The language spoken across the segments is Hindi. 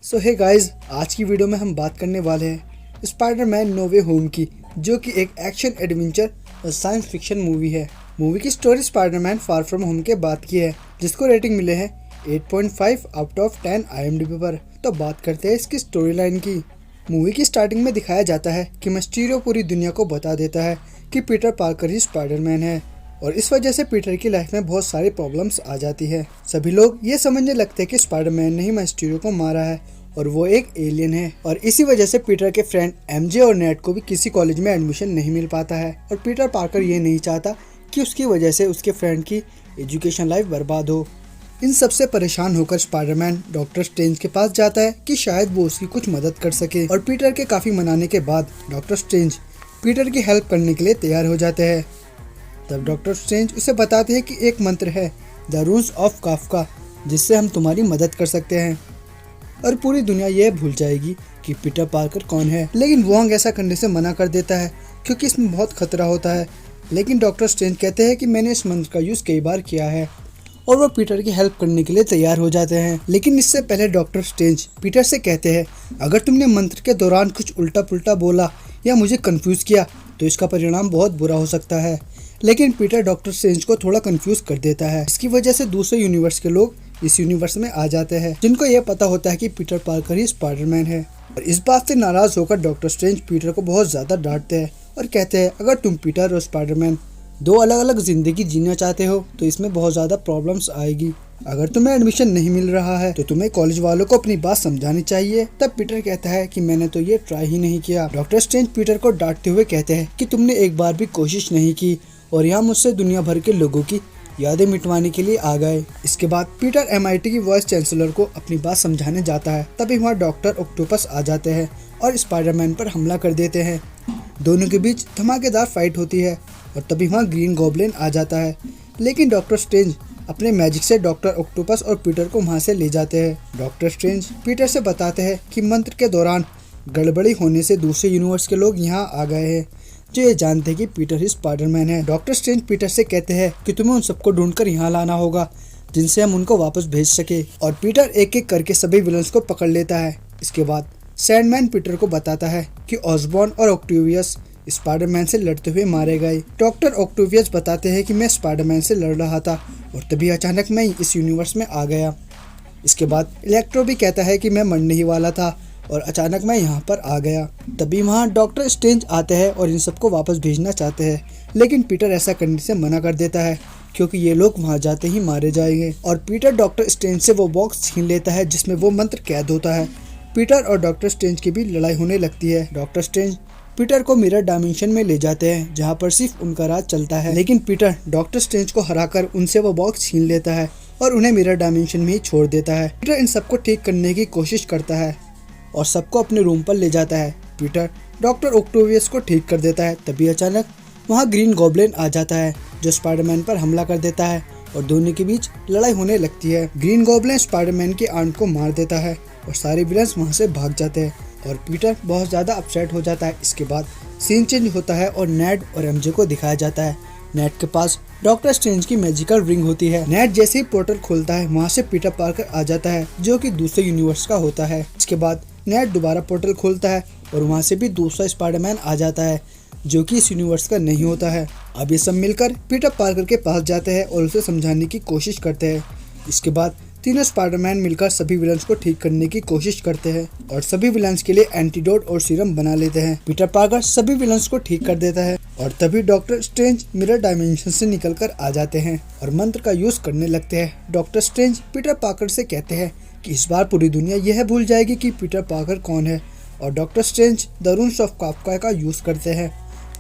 सो हे गाइस, आज की वीडियो में हम बात करने वाले हैं स्पाइडरमैन नो वे होम की, जो कि एक एक्शन एडवेंचर और साइंस फिक्शन मूवी है। मूवी की story Spiderman far from home के बाद की है, जिसको रेटिंग मिले हैं 8.5 आउट ऑफ 10 IMDb पर। तो बात करते हैं इसकी स्टोरी लाइन की। मूवी की स्टार्टिंग में दिखाया जाता है कि मिस्टीरियो पूरी दुनिया को बता देता है कि पीटर पार्कर ही स्पाइडरमैन है, और इस वजह से पीटर की लाइफ में बहुत सारी प्रॉब्लम्स आ जाती है। सभी लोग ये समझने लगते हैं कि स्पाइडरमैन ने ही मिस्टीरियो को मारा है और वो एक एलियन है, और इसी वजह से पीटर के फ्रेंड MJ और नेट को भी किसी कॉलेज में एडमिशन नहीं मिल पाता है। और पीटर पार्कर ये नहीं चाहता कि उसकी वजह से उसके फ्रेंड की एजुकेशन लाइफ बर्बाद हो। इन सबसे परेशान होकर स्पाइडरमैन डॉक्टर स्ट्रेंज के पास जाता है कि शायद वो उसकी कुछ मदद कर सके, और पीटर के काफ़ी मनाने के बाद डॉक्टर स्ट्रेंज पीटर की हेल्प करने के लिए तैयार हो जाते हैं। तब डॉक्टर स्ट्रेंज उसे बताते हैं कि एक मंत्र है, द रून्स ऑफ काफ्का, जिससे हम तुम्हारी मदद कर सकते हैं और पूरी दुनिया यह भूल जाएगी कि पीटर पार्कर कौन है। लेकिन वोंग ऐसा करने से मना कर देता है क्योंकि इसमें बहुत खतरा होता है। लेकिन डॉक्टर स्ट्रेंज कहते हैं कि मैंने इस मंत्र का यूज़ कई बार किया है, और वो पीटर की हेल्प करने के लिए तैयार हो जाते हैं। लेकिन इससे पहले डॉक्टर स्ट्रेंज पीटर से कहते हैं, अगर तुमने मंत्र के दौरान कुछ उल्टा पुल्टा बोला या मुझे कंफ्यूज किया तो इसका परिणाम बहुत बुरा हो सकता है। लेकिन पीटर डॉक्टर स्ट्रेंज को थोड़ा कंफ्यूज कर देता है। इसकी वजह से दूसरे यूनिवर्स के लोग इस यूनिवर्स में आ जाते हैं, जिनको यह पता होता है कि पीटर पार्कर ही स्पाइडरमैन है। और इस बात से नाराज होकर डॉक्टर स्ट्रेंज पीटर को बहुत ज्यादा डांटते हैं और कहते हैं, अगर तुम पीटर और स्पाइडरमैन दो अलग अलग जिंदगी जीना चाहते हो तो इसमें बहुत ज्यादा प्रॉब्लम्स आएगी। अगर तुम्हें एडमिशन नहीं मिल रहा है तो तुम्हें कॉलेज वालों को अपनी बात समझानी चाहिए। तब पीटर कहता है कि मैंने तो ये ट्राई ही नहीं किया। डॉक्टर स्ट्रेंज पीटर को डांटते हुए कहते हैं कि तुमने एक बार भी कोशिश नहीं की और यहाँ मुझसे दुनिया भर के लोगों की यादें मिटवाने के लिए आ गए। इसके बाद पीटर MIT की वाइस चांसलर को अपनी बात समझाने जाता है। तभी वहाँ डॉक्टर ऑक्टोपस आ जाते हैं और स्पाइडरमैन पर हमला कर देते हैं। दोनों के बीच धमाकेदार फाइट होती है और तभी वहाँ ग्रीन गॉब्लिन आ जाता है। लेकिन डॉक्टर स्ट्रेंज अपने मैजिक से डॉक्टर ऑक्टोपस और पीटर को वहाँ से ले जाते हैं। डॉक्टर स्ट्रेंज पीटर से बताते हैं कि मंत्र के दौरान गड़बड़ी होने से दूसरे यूनिवर्स के लोग यहाँ आ गए हैं, जो ये जानते हैं कि पीटर ही स्पाइडरमैन है। डॉक्टर स्ट्रेंज पीटर से कहते हैं कि तुम्हें उन सबको ढूंढकर यहाँ लाना होगा जिनसे हम उनको वापस भेज सके, और पीटर एक एक करके सभी विलन्स को पकड़ लेता है। इसके बाद सैंडमैन पीटर को बताता है कि ऑसबॉर्न और ऑक्टेवियस स्पाइडरमैन से लड़ते हुए मारे गए। डॉक्टर ऑक्टेवियस बताते हैं कि मैं स्पाइडरमैन से लड़ रहा था और तभी अचानक मैं इस यूनिवर्स में आ गया। इसके बाद इलेक्ट्रो भी कहता है कि मैं मरने ही वाला था और अचानक मैं यहाँ पर आ गया। तभी वहाँ डॉक्टर स्ट्रेंज आते हैं और इन सबको वापस भेजना चाहते हैं, लेकिन पीटर ऐसा करने से मना कर देता है क्योंकि ये लोग वहाँ जाते ही मारे जाएंगे। और पीटर डॉक्टर स्ट्रेंज से वो बॉक्स छीन लेता है जिसमें वो मंत्र कैद होता है। पीटर और डॉक्टर स्ट्रेंज की भी लड़ाई होने लगती है। डॉक्टर स्ट्रेंज पीटर को मिरर डायमेंशन में ले जाते हैं जहाँ पर सिर्फ उनका राज चलता है, लेकिन पीटर डॉक्टर स्ट्रेंज को हराकर उनसे वो बॉक्स छीन लेता है और उन्हें मिरर डायमेंशन में ही छोड़ देता है। पीटर इन सबको ठीक करने की कोशिश करता है और सबको अपने रूम पर ले जाता है। पीटर डॉक्टर ऑक्टेवियस को ठीक कर देता है। तभी अचानक वहाँ ग्रीन गॉब्लिन आ जाता है जो स्पाइडरमैन पर हमला कर देता है और दोनों के बीच लड़ाई होने लगती है। ग्रीन गॉब्लिन स्पाइडरमैन की आंट को मार देता है और सारे विलन्स वहाँ से भाग जाते हैं और पीटर बहुत ज़्यादा अपसेट हो जाता है। इसके बाद सीन चेंज होता है और नेड और MJ को दिखाया जाता है। नेड के पास डॉक्टर स्ट्रेंज की मैजिकल रिंग होती है। नेड जैसे ही पोर्टल खोलता है वहाँ से पीटर पार्कर आ जाता है जो कि दूसरे यूनिवर्स का होता है। इसके बाद नेड दोबारा पोर्टल खोलता है और वहाँ से भी दूसरा स्पाइडरमैन आ जाता है जो कि इस यूनिवर्स का नहीं होता है। अब ये सब मिलकर पीटर पार्कर के पास जाते हैं और उसे समझाने की कोशिश करते हैं। इसके बाद तीनों स्पाइडरमैन मिलकर सभी विलन्स को ठीक करने की कोशिश करते हैं और सभी विलन्स के लिए एंटीडोट और सीरम बना लेते हैं। पीटर पार्कर सभी विलन्स को ठीक कर देता है और तभी डॉक्टर स्ट्रेंज मिरर डायमेंशन से निकलकर आ जाते हैं और मंत्र का यूज करने लगते हैं। डॉक्टर स्ट्रेंज पीटर पार्कर से कहते हैं कि इस बार पूरी दुनिया यह भूल जाएगी कि पीटर पार्कर कौन है, और doctor strange the रून्स of Kafka का यूज करते हैं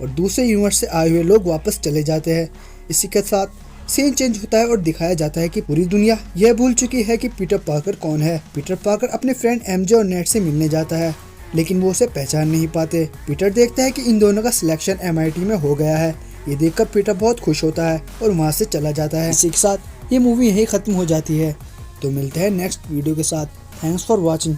और दूसरे यूनिवर्स से आए हुए लोग वापस चले जाते हैं। इसी के साथ सीन चेंज होता है और दिखाया जाता है कि पूरी दुनिया यह भूल चुकी है कि पीटर पार्कर कौन है। पीटर पार्कर अपने फ्रेंड MJ और नेट से मिलने जाता है, लेकिन वो उसे पहचान नहीं पाते। पीटर देखता है कि इन दोनों का सिलेक्शन MIT में हो गया है। ये देखकर पीटर बहुत खुश होता है और वहाँ से चला जाता है। इसी के साथ ये मूवी यहीं खत्म हो जाती है। तो मिलते हैं नेक्स्ट वीडियो के साथ। Thanks for watching.